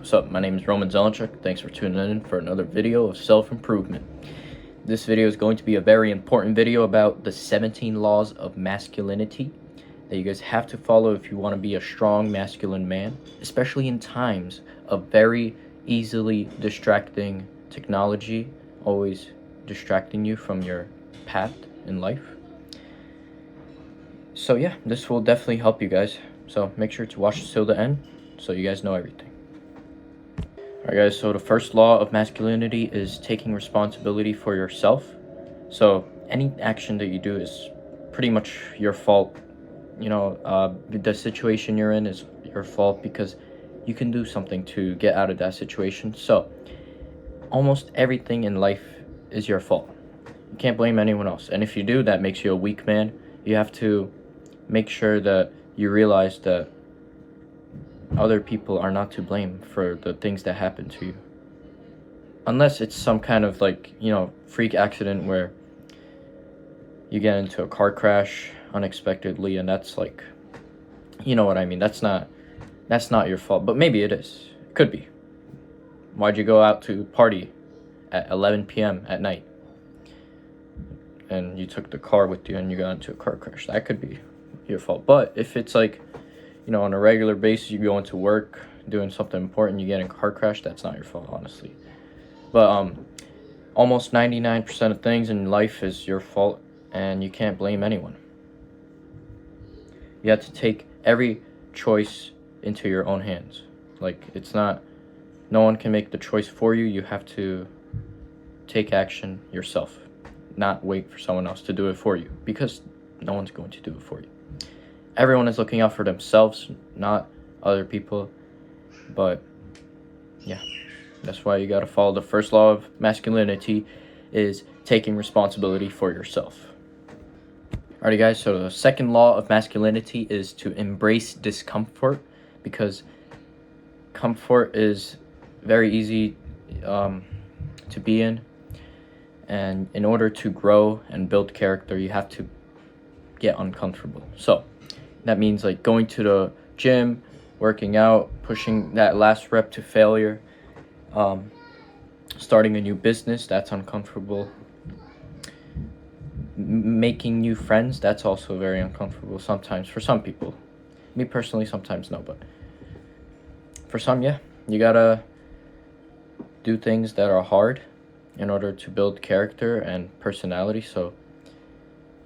What's up? My name is Zelenchuk. Thanks for tuning in for another video of self-improvement. This video is going to be a very important video about the 17 laws of masculinity that you guys have to follow if you want to be a strong masculine man, especially in times of very easily distracting technology, always distracting you from your path in life. So yeah, this will definitely help you guys. So make sure to watch till the end so you guys know everything. Alright guys, so the first law of masculinity is taking responsibility for yourself. So any action that you do is pretty much your fault. The situation you're in is your fault because you can do something to get out of that situation. So almost everything in life is your fault. You can't blame anyone else. And if you do, that makes you a weak man. You have to make sure that you realize that other people are not to blame for the things that happen to you. Unless it's some kind of freak accident where you get into a car crash unexpectedly, and that's like, you know what I mean, that's not your fault, but maybe it is. It could be. Why'd you go out to party at 11 p.m. at night and you took the car with you and you got into a car crash? That could be your fault. But if it's like, on a regular basis, you go into work doing something important, you get in a car crash, that's not your fault, honestly. But almost 99% of things in life is your fault, and you can't blame anyone. You have to take every choice into your own hands. No one can make the choice for you. You have to take action yourself, not wait for someone else to do it for you, because no one's going to do it for you. Everyone is looking out for themselves, not other people. But yeah, that's why you got to follow the first law of masculinity, is taking responsibility for yourself. Alrighty guys, so the second law of masculinity is to embrace discomfort, because comfort is very easy to be in, and in order to grow and build character, you have to get uncomfortable. So that means going to the gym, working out, pushing that last rep to failure, starting a new business, that's uncomfortable. Making new friends, that's also very uncomfortable sometimes for some people. Me personally, sometimes no, but for some, yeah. You gotta do things that are hard in order to build character and personality, so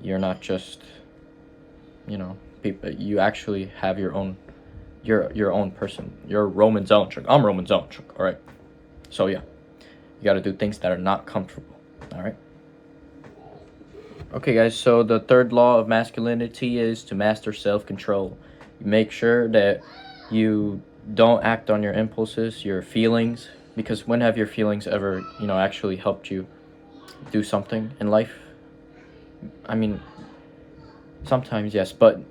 you're not just, people. You actually have your own person. You're Zelenchuk. I'm Zelenchuk. All right. So yeah, you got to do things that are not comfortable. All right. Okay, guys. So the third law of masculinity is to master self-control. You make sure that you don't act on your impulses, your feelings, because when have your feelings ever, actually helped you do something in life? I mean, sometimes yes, but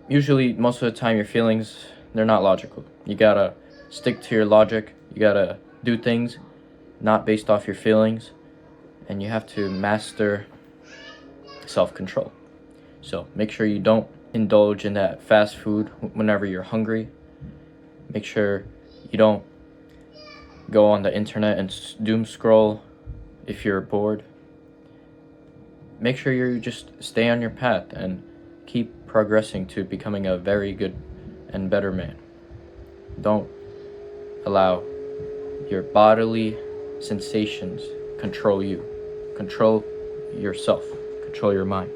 usually most of the time your feelings, they're not logical. You gotta stick to your logic. You gotta do things not based off your feelings, and you have to master self-control. So make sure you don't indulge in that fast food whenever you're hungry. Make sure you don't go on the internet and doom scroll if you're bored. Make sure you just stay on your path and keep progressing to becoming a very good and better man. Don't allow your bodily sensations control you. Control yourself. Control your mind.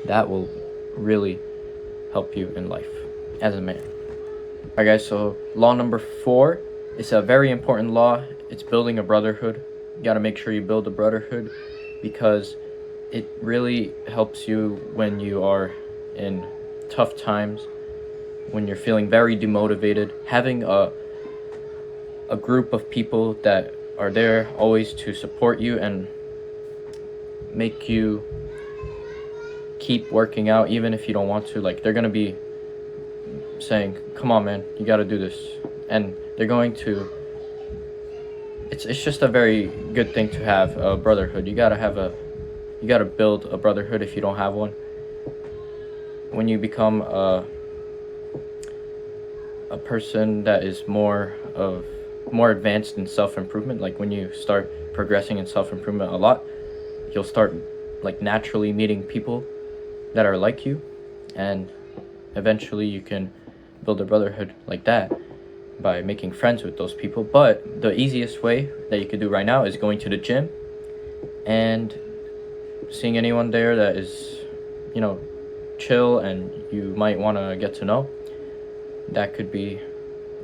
That will really help you in life as a man. Alright guys, so law number 4 is a very important law. It's building a brotherhood. You gotta make sure you build a brotherhood, because it really helps you when you are in tough times, when you're feeling very demotivated. Having a group of people that are there always to support you and make you keep working out even if you don't want to. They're gonna be saying, come on man, you gotta do this, and they're going to, it's just a very good thing to have a brotherhood. You gotta build a brotherhood if you don't have one. When you become a person that is more of more advanced in self-improvement, like when you start progressing in self-improvement a lot, you'll start like naturally meeting people that are like you, and eventually you can build a brotherhood like that by making friends with those people. But the easiest way that you could do right now is going to the gym and seeing anyone there that is, chill and you might want to get to know. That could be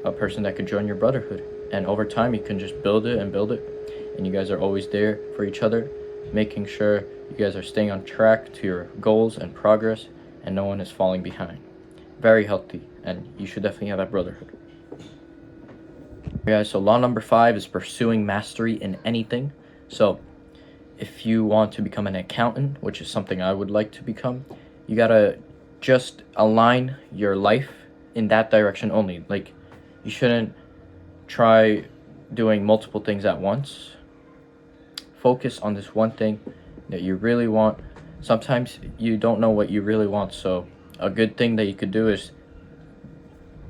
a person that could join your brotherhood. And over time, you can just build it and build it. And you guys are always there for each other, making sure you guys are staying on track to your goals and progress, and no one is falling behind. Very healthy, and you should definitely have that brotherhood. Guys, so law number 5 is pursuing mastery in anything. So if you want to become an accountant, which is something I would like to become, you gotta just align your life in that direction only. Like, you shouldn't try doing multiple things at once. Focus on this one thing that you really want. Sometimes you don't know what you really want, so a good thing that you could do is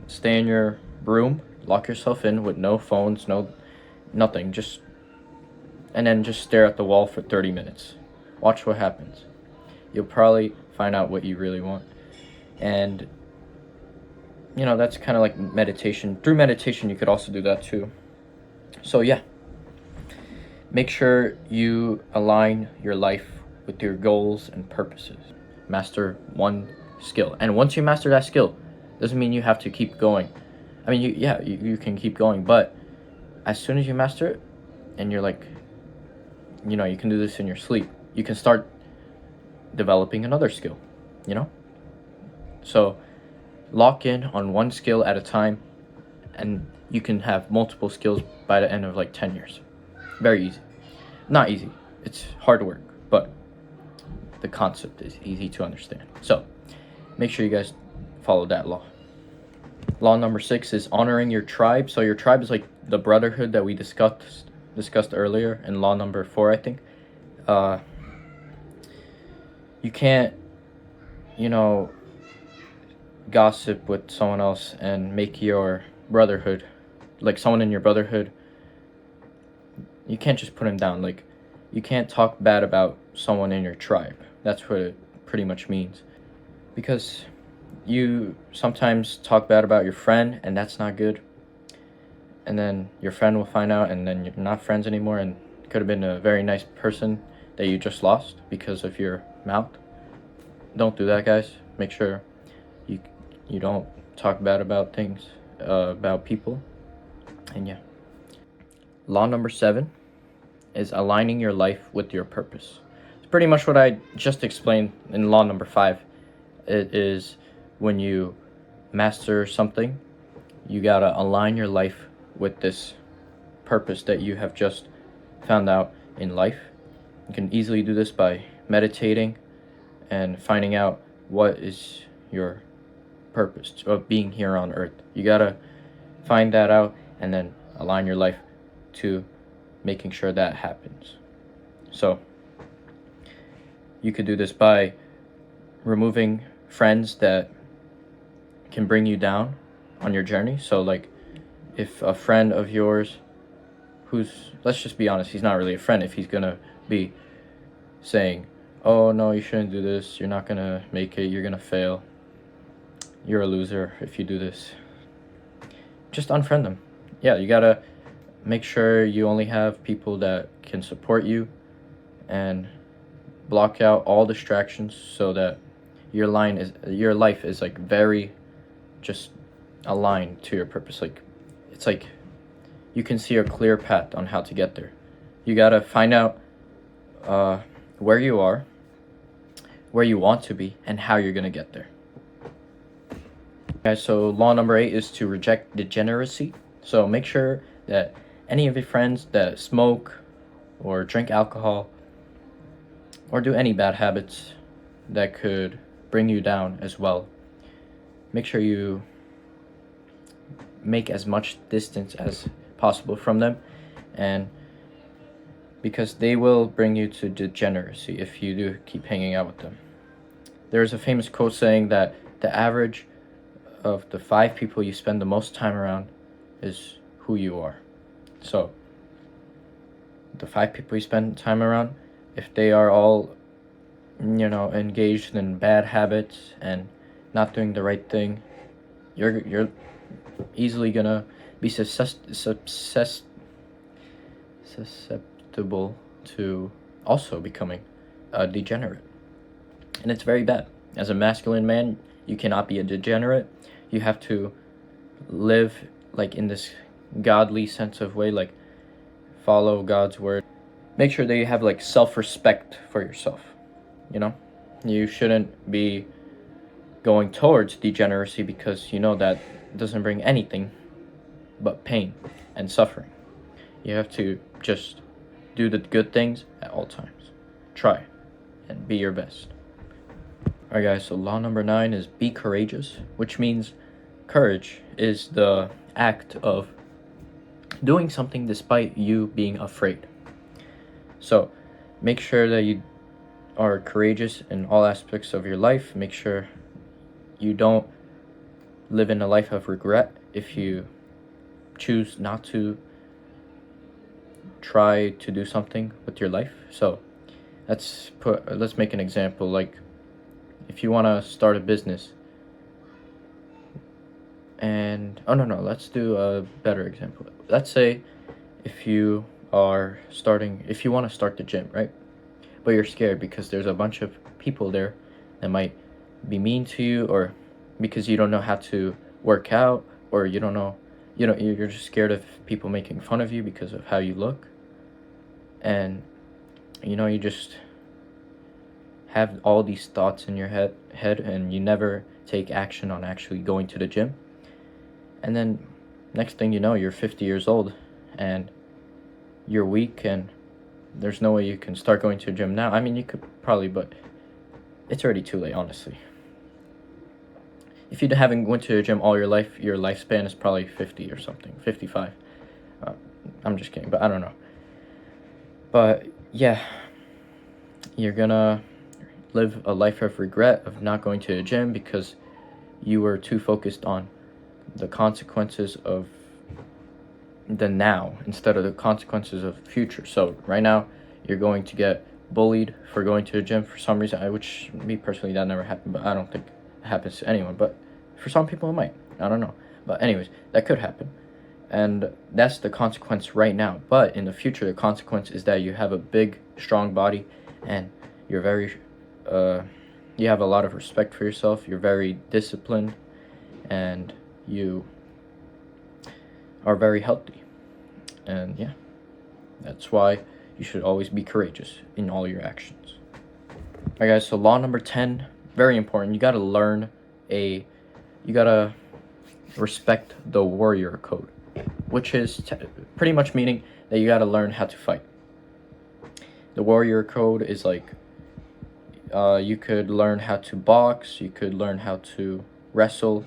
stay in your room, lock yourself in with no phones, nothing, and then just stare at the wall for 30 minutes. Watch what happens. You'll probably find out what you really want. And that's kind of like meditation. Through meditation, you could also do that too. So yeah, make sure you align your life with your goals and purposes. Master one skill. And once you master that skill, doesn't mean you have to keep going. I mean, you can keep going, but as soon as you master it, and you're like, you can do this in your sleep, you can start developing another skill, So lock in on one skill at a time, and you can have multiple skills by the end of like 10 years. Very easy. Not easy. It's hard work, but the concept is easy to understand. So make sure you guys follow that law. Law number 6 is honoring your tribe. So your tribe is like the brotherhood that we discussed earlier in law number 4, I think. You can't, gossip with someone else and make your brotherhood, like someone in your brotherhood, you can't just put him down. Like, you can't talk bad about someone in your tribe. That's what it pretty much means. Because you sometimes talk bad about your friend, and that's not good. And then your friend will find out, and then you're not friends anymore, and it could have been a very nice person that you just lost because of your mouth. Don't do that, guys. Make sure you don't talk bad about things, about people. And yeah. Law number 7 is aligning your life with your purpose. It's pretty much what I just explained in law number 5. It is when you master something, you gotta align your life with this purpose that you have just found out in life. You can easily do this by meditating and finding out what is your purpose of being here on earth. You gotta find that out and then align your life to making sure that happens. So you could do this by removing friends that can bring you down on your journey. So like, if a friend of yours let's just be honest, he's not really a friend if he's gonna be saying, oh no, you shouldn't do this, you're not gonna make it, you're gonna fail, you're a loser if you do this, just unfriend them. Yeah, you gotta make sure you only have people that can support you, and block out all distractions so that your life is like very just aligned to your purpose. Like, it's like you can see a clear path on how to get there. You gotta find out where you are, where you want to be, and how you're gonna get there. Guys, so law number 8 is to reject degeneracy. So make sure that any of your friends that smoke or drink alcohol or do any bad habits that could bring you down as well, make sure you make as much distance as possible from them, and because they will bring you to degeneracy if you do keep hanging out with them. There's a famous quote saying that the average of the 5 people you spend the most time around is who you are. So the 5 people you spend time around, if they are all, engaged in bad habits and not doing the right thing, you're easily gonna be susceptible to also becoming a degenerate. And it's very bad. As a masculine man, you cannot be a degenerate. You have to live like in this godly sense of way, like follow God's word. Make sure that you have like self-respect for yourself. You shouldn't be going towards degeneracy because you know that doesn't bring anything but pain and suffering. You have to just do the good things at all times. Try and be your best. Alright guys, so law number 9 is be courageous, which means courage is the act of doing something despite you being afraid. So make sure that you are courageous in all aspects of your life. Make sure you don't live in a life of regret if you choose not to try to do something with your life. So let's make an example. Like if you want to start a business, and let's do a better example. Let's say if you want to start the gym, right? But you're scared because there's a bunch of people there that might be mean to you, or because you don't know how to work out, or you don't know, you're just scared of people making fun of you because of how you look. And you just have all these thoughts in your head and you never take action on actually going to the gym. And then next thing you know, you're 50 years old and you're weak and there's no way you can start going to a gym now. I mean, you could probably, but it's already too late, honestly. If you haven't went to a gym all your life, your lifespan is probably 50 or something, 55. I'm just kidding, but I don't know. But yeah, you're gonna live a life of regret of not going to a gym because you were too focused on the consequences of the now instead of the consequences of the future. So right now you're going to get bullied for going to a gym for some reason, which me personally, that never happened, but I don't think it happens to anyone, but for some people it might. I don't know, but anyways, that could happen, and that's the consequence right now. But in the future, the consequence is that you have a big strong body and you're very you have a lot of respect for yourself, you're very disciplined, and you are very healthy. And yeah, that's why you should always be courageous in all your actions. Alright guys, so law number 10, very important. You gotta respect the warrior code, which is pretty much meaning that you gotta learn how to fight. The warrior code is like you could learn how to box, you could learn how to wrestle,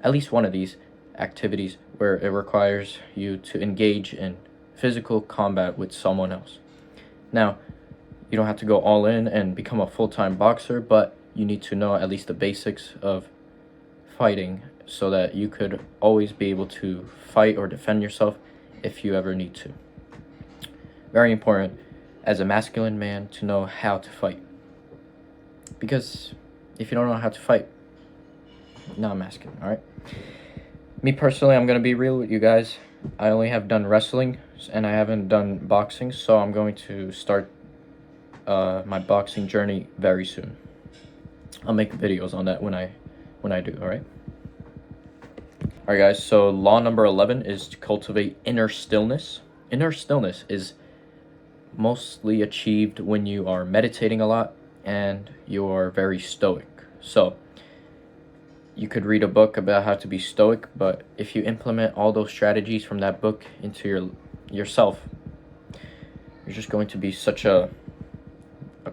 at least one of these activities where it requires you to engage in physical combat with someone else. Now, you don't have to go all in and become a full-time boxer, but you need to know at least the basics of fighting so that you could always be able to fight or defend yourself if you ever need to. Very important as a masculine man to know how to fight. Because if you don't know how to fight, not masculine, alright? Me personally, I'm going to be real with you guys. I only have done wrestling and I haven't done boxing, so I'm going to start my boxing journey very soon. I'll make videos on that when I do, alright? Alright guys, so law number 11 is to cultivate inner stillness. Inner stillness is mostly achieved when you are meditating a lot and you're very stoic. So you could read a book about how to be stoic, but if you implement all those strategies from that book into yourself, you're just going to be such a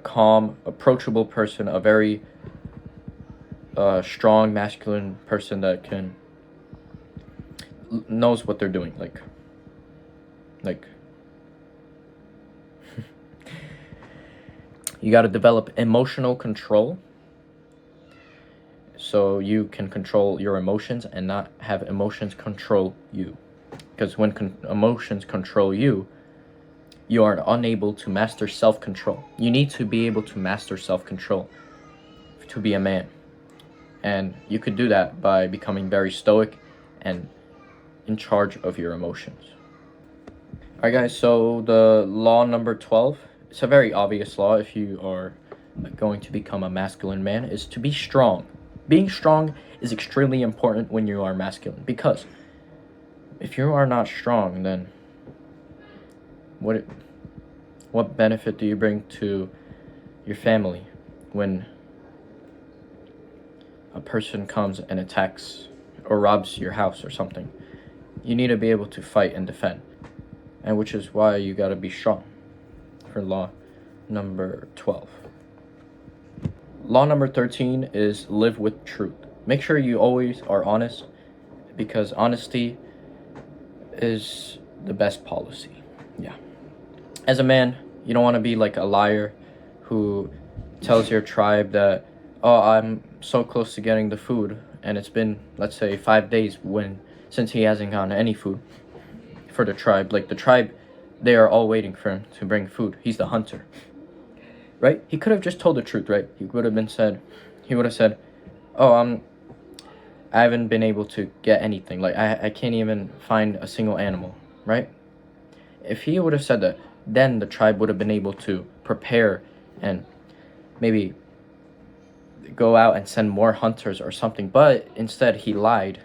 calm, approachable person, a very strong, masculine person that knows what they're doing. Like you got to develop emotional control so you can control your emotions and not have emotions control you. Because when emotions control you, you are unable to master self-control. You need to be able to master self-control to be a man. And you could do that by becoming very stoic and in charge of your emotions. Alright guys, so the law number 12, it's a very obvious law if you are going to become a masculine man, is to be strong. Being strong is extremely important when you are masculine, because if you are not strong, then what benefit do you bring to your family when a person comes and attacks or robs your house or something? You need to be able to fight and defend, and which is why you got to be strong. For law number 12. Law number 13 is live with truth. Make sure you always are honest, because honesty is the best policy. Yeah. As a man, you don't want to be like a liar who tells your tribe that, oh, I'm so close to getting the food, and it's been, let's say, 5 days since he hasn't gotten any food for the tribe. Like the tribe, they are all waiting for him to bring food. He's the hunter, right? He could have just told the truth, right? He would have said, oh, I haven't been able to get anything. Like I can't even find a single animal, right? If he would have said that, then the tribe would have been able to prepare and maybe go out and send more hunters or something. But instead he lied,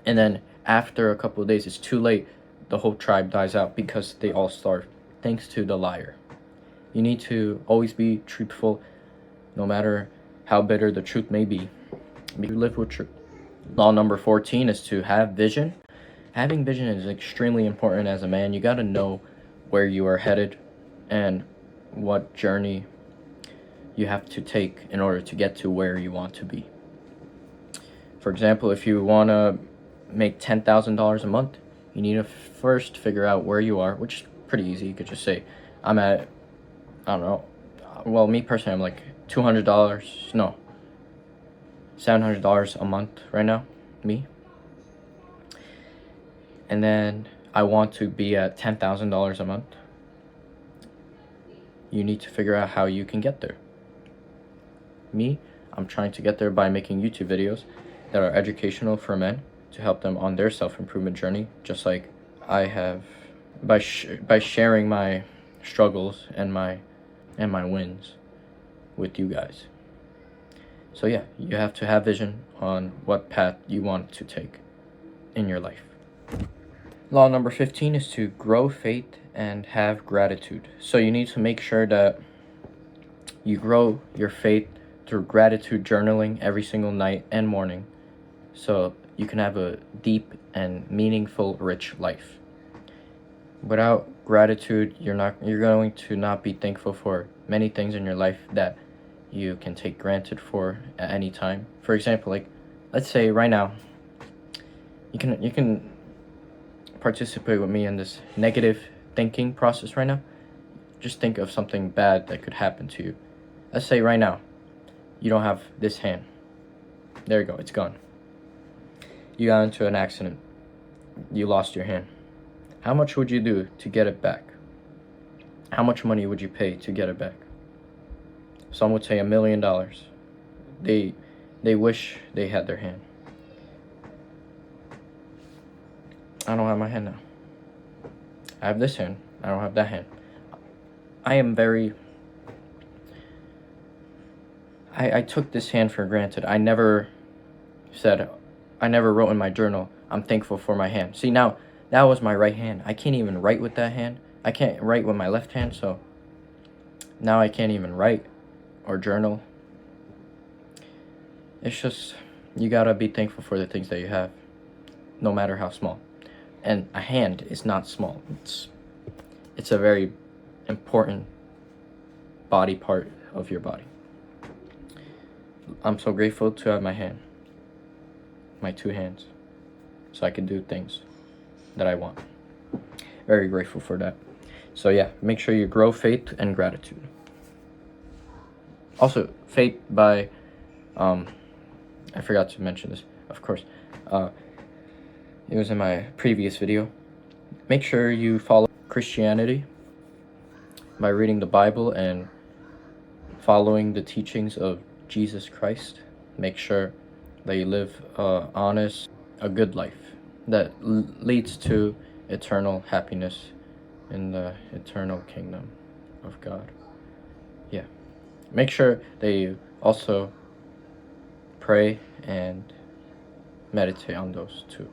and then after a couple of days, it's too late. The whole tribe dies out because they all starve, thanks to the liar. You need to always be truthful, no matter how bitter the truth may be. You live with truth. Law number 14 is to have vision. Having vision is extremely important as a man. You got to know where you are headed and what journey you have to take in order to get to where you want to be. For example, if you want to make $10,000 a month, you need to first figure out where you are, which is pretty easy. You could just say, I'm at, I don't know, well, me personally, I'm like $700 a month right now, me. And then I want to be at $10,000 a month. You need to figure out how you can get there. Me, I'm trying to get there by making YouTube videos that are educational for men to help them on their self-improvement journey, just like I have by sharing my struggles and my wins with you guys. So yeah, you have to have vision on what path you want to take in your life. Law number 15 is to grow faith and have gratitude. So you need to make sure that you grow your faith through gratitude journaling every single night and morning, so you can have a deep and meaningful, rich life. Without gratitude, you're going to not be thankful for many things in your life that you can take granted for at any time. For example, like let's say right now, you can participate with me in this negative thinking process right now. Just think of something bad that could happen to you. Let's say right now, you don't have this hand. There you go, it's gone. You got into an accident. You lost your hand. How much would you do to get it back? How much money would you pay to get it back? Some would say $1 million. They wish they had their hand. I don't have my hand now. I have this hand. I don't have that hand. I took this hand for granted. I never wrote in my journal, I'm thankful for my hand. See, now, that was my right hand. I can't even write with that hand. I can't write with my left hand, so now I can't even write or journal. It's just, you gotta be thankful for the things that you have, no matter how small. And a hand is not small. It's a very important body part of your body. I'm so grateful to have my hand, my two hands, so I can do things that I want. Very grateful for that. So yeah, make sure you grow faith and gratitude. Also, faith by, I forgot to mention this, of course. It was in my previous video. Make sure you follow Christianity by reading the Bible and following the teachings of Jesus Christ. Make sure that you live honest, a good life that leads to eternal happiness in the eternal kingdom of God. Yeah. Make sure that you also pray and meditate on those too.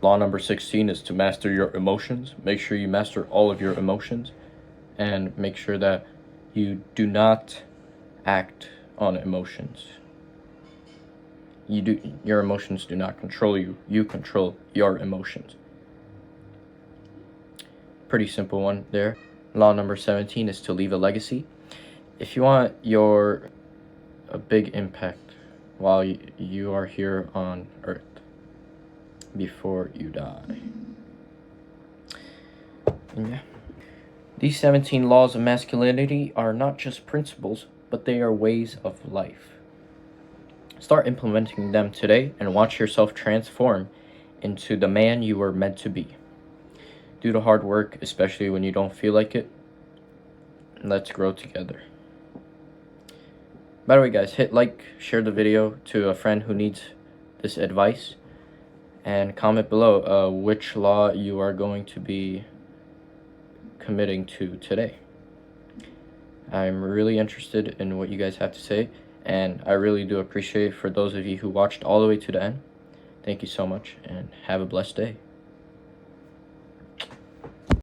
Law number 16 is to master your emotions. Make sure you master all of your emotions and make sure that you do not act on emotions. Your emotions do not control you. You control your emotions. Pretty simple one there. Law number 17 is to leave a legacy. If you want a big impact while you are here on Earth before you die. And yeah. These 17 laws of masculinity are not just principles, but they are ways of life. Start implementing them today and watch yourself transform into the man you were meant to be. Do the hard work, especially when you don't feel like it. Let's grow together. By the way, guys, hit like, share the video to a friend who needs this advice, and comment below which law you are going to be committing to today. I'm really interested in what you guys have to say, and I really do appreciate for those of you who watched all the way to the end. Thank you so much, and have a blessed day.